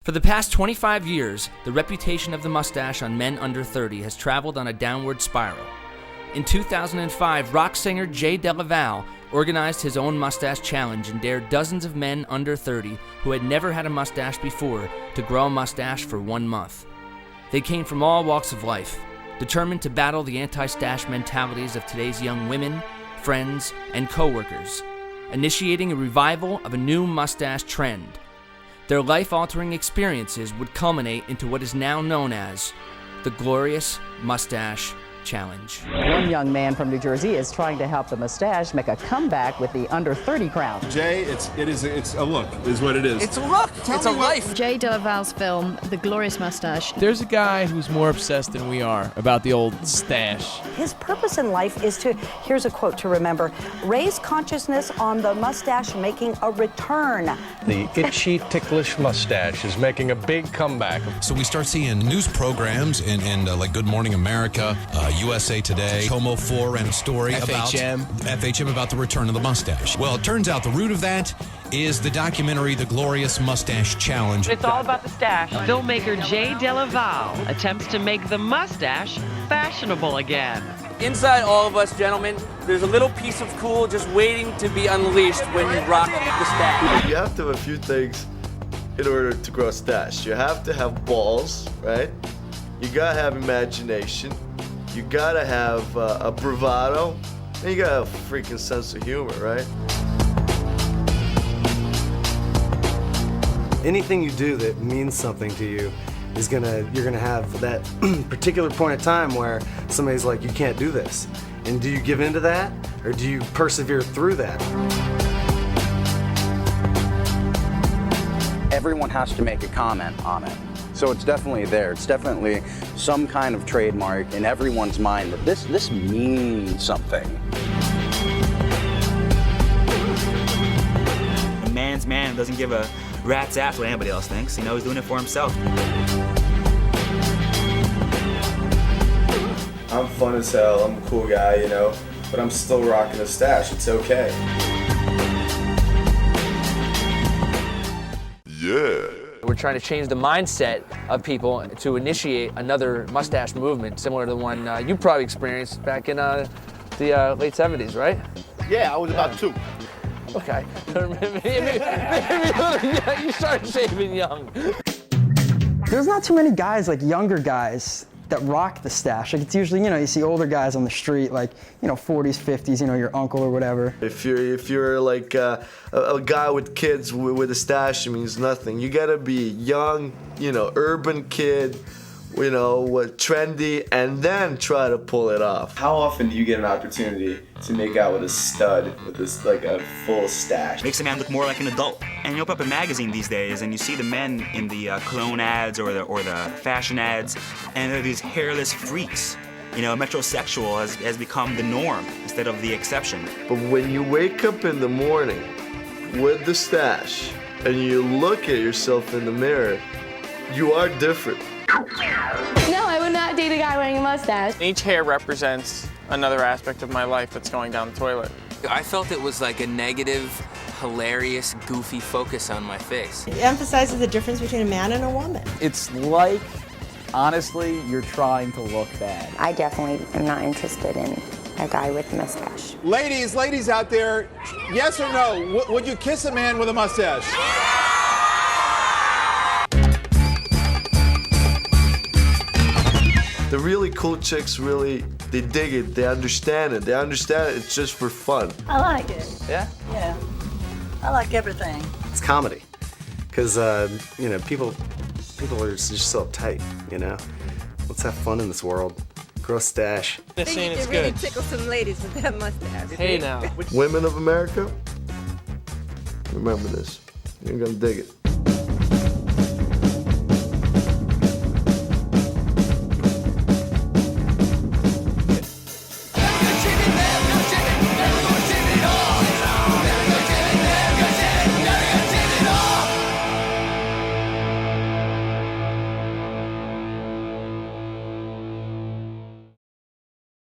For the past 25 years, the reputation of the mustache on men under 30 has traveled on a downward spiral. In 2005, rock singer Jay Delaval organized his own mustache challenge and dared dozens of men under 30 who had never had a mustache before to grow a mustache for 1 month. They came from all walks of life, determined to battle the anti-stache mentalities of today's young women, friends, and co-workers, initiating a revival of a new mustache trend. Their life-altering experiences would culminate into what is now known as the Glorious Mustache Challenge. One young man from New Jersey is trying to help the mustache make a comeback with the under 30 crown. Jay, it's a look, is what it is. It's a look. It's a life. Jay Delaval's film, The Glorious Mustache. There's a guy who's more obsessed than we are about the old stash. His purpose in life is to, here's a quote to remember, raise consciousness on the mustache making a return. The itchy, ticklish mustache is making a big comeback. So we start seeing news programs in like Good Morning America, USA Today, Homo 4 ran a story FHM about the return of the mustache. Well, it turns out the root of that is the documentary The Glorious Mustache Challenge. It's all about the stash. Filmmaker Jay Delaval attempts to make the mustache fashionable again. Inside all of us, gentlemen, there's a little piece of cool just waiting to be unleashed when you rock the stash. You have to have a few things in order to grow a stash. You have to have balls, right? You gotta have imagination. You gotta have a bravado, and you gotta have a freaking sense of humor, right? Anything you do that means something to you is you're gonna have that particular point of time where somebody's like, you can't do this. And do you give into that, or do you persevere through that? Everyone has to make a comment on it. So it's definitely there. It's definitely some kind of trademark in everyone's mind that this means something. A man's man doesn't give a rat's ass what anybody else thinks. You know, he's doing it for himself. I'm fun as hell, I'm a cool guy, you know, but I'm still rocking a stash, it's okay. Yeah. We're trying to change the mindset of people to initiate another mustache movement similar to the one you probably experienced back in the late 70s, right? Yeah, I was about 2. Okay. maybe you started shaving young. There's not too many guys, like younger guys, that rock the stash. Like it's usually, you see older guys on the street, like, 40s, 50s, your uncle or whatever. If you're like a guy with kids with a stash, it means nothing. You gotta be young, urban kid, trendy, and then try to pull it off. How often do you get an opportunity to make out with a stud with this, like, a full stash? Makes a man look more like an adult. And you open up a magazine these days and you see the men in the cologne ads or the fashion ads, and they're these hairless freaks. Metrosexual has become the norm instead of the exception. But when you wake up in the morning with the stash and you look at yourself in the mirror, you are different. No, I would not date a guy wearing a mustache. Each hair represents another aspect of my life that's going down the toilet. I felt it was like a negative, hilarious, goofy focus on my face. It emphasizes the difference between a man and a woman. It's like, honestly, you're trying to look bad. I definitely am not interested in a guy with a mustache. Ladies out there, yes or no, would you kiss a man with a mustache? The really cool chicks they dig it, they understand it. It's just for fun. I like it. Yeah? Yeah. I like everything. It's comedy, because people are just so uptight. Let's have fun in this world. Grow a stash. I think you can really tickle some ladies with that mustache. Hey now. Women of America, remember this. You're gonna dig it.